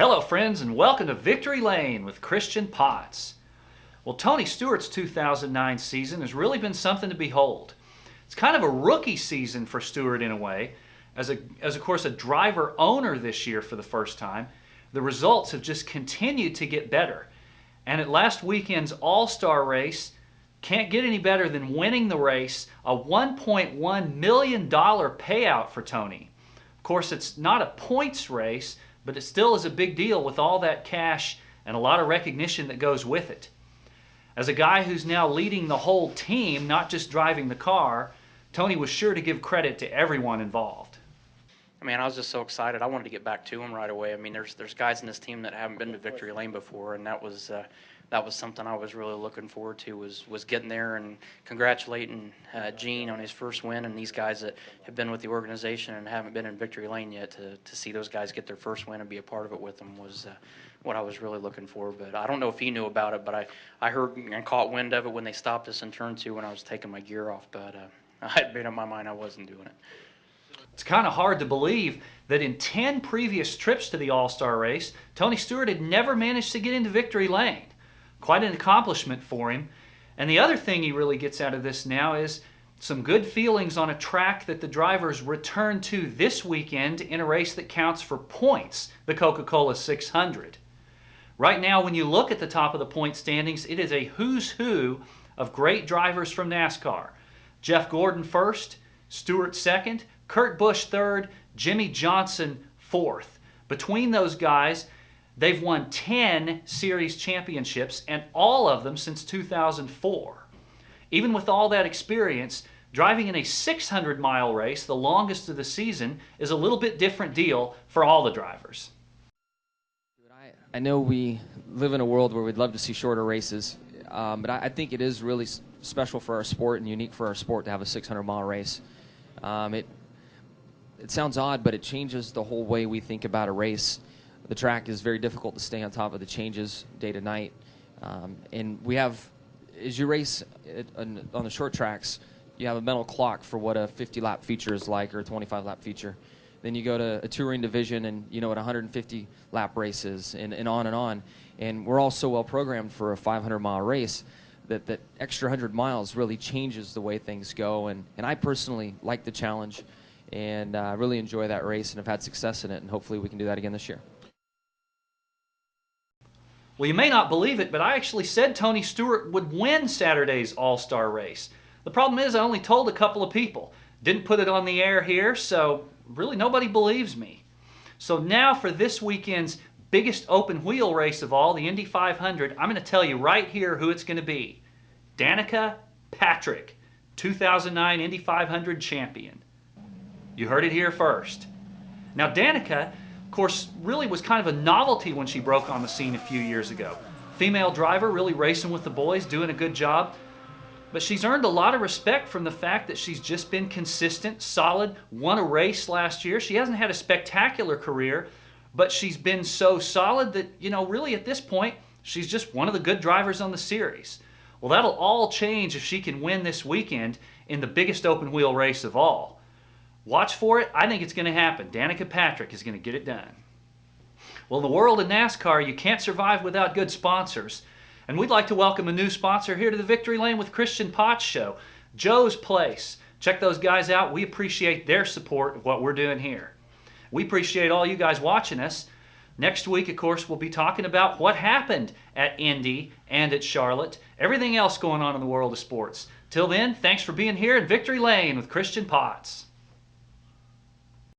Hello friends, and welcome to Victory Lane with Christian Potts. Well, Tony Stewart's 2009 season has really been something to behold. It's kind of a rookie season for Stewart in a way. As of course a driver owner this year for the first time, the results have just continued to get better. And at last weekend's All-Star race, can't get any better than winning the race, a $1.1 million payout for Tony. Of course, it's not a points race, but it still is a big deal with all that cash and a lot of recognition that goes with it. As a guy who's now leading the whole team, not just driving the car, Tony was sure to give credit to everyone involved. I mean, I was just so excited. I wanted to get back to him right away. I mean, there's guys in this team that haven't been to Victory Lane before, and that was something I was really looking forward to, was getting there and congratulating Gene on his first win, and these guys that have been with the organization and haven't been in Victory Lane yet, to see those guys get their first win and be a part of it with them was what I was really looking for. But I don't know if he knew about it, but I heard and caught wind of it when they stopped us in turn 2 when I was taking my gear off, but I had made up my mind I wasn't doing it. It's kind of hard to believe that in 10 previous trips to the All-Star race, Tony Stewart had never managed to get into Victory Lane. Quite an accomplishment for him. And the other thing he really gets out of this now is some good feelings on a track that the drivers return to this weekend in a race that counts for points, the Coca-Cola 600. Right now, when you look at the top of the point standings, it is a who's who of great drivers from NASCAR. Jeff Gordon first, Stewart second, Kurt Busch third, Jimmy Johnson fourth. Between those guys, they've won 10 series championships, and all of them since 2004. Even with all that experience, driving in a 600-mile race, the longest of the season, is a little bit different deal for all the drivers. I know we live in a world where we'd love to see shorter races, but I think it is really special for our sport and unique for our sport to have a 600-mile race. It sounds odd, but it changes the whole way we think about a race. The track is very difficult to stay on top of the changes day to night. And we have, as you race on the short tracks, you have a mental clock for what a 50-lap feature is like, or a 25-lap feature. Then you go to a touring division and you know what 150-lap race is, and on and on. And we're all so well programmed for a 500-mile race that extra 100 miles really changes the way things go. And I personally like the challenge and really enjoy that race and have had success in it, and hopefully we can do that again this year. Well, you may not believe it, but I actually said Tony Stewart would win Saturday's All-Star race. The problem is I only told a couple of people. Didn't put it on the air here, so really nobody believes me. So now for this weekend's biggest open wheel race of all, the Indy 500, I'm going to tell you right here who it's going to be. Danica Patrick, 2009 Indy 500 champion. You heard it here first. Now Danica, of course, really was kind of a novelty when she broke on the scene a few years ago. Female driver, really racing with the boys, doing a good job. But she's earned a lot of respect from the fact that she's just been consistent, solid, won a race last year. She hasn't had a spectacular career, but she's been so solid that, you know, really at this point, she's just one of the good drivers on the series. Well, that'll all change if she can win this weekend in the biggest open wheel race of all. Watch for it. I think it's going to happen. Danica Patrick is going to get it done. Well, in the world of NASCAR, you can't survive without good sponsors. And we'd like to welcome a new sponsor here to the Victory Lane with Christian Potts show, Joe's Place. Check those guys out. We appreciate their support of what we're doing here. We appreciate all you guys watching us. Next week, of course, we'll be talking about what happened at Indy and at Charlotte, everything else going on in the world of sports. Till then, thanks for being here in Victory Lane with Christian Potts.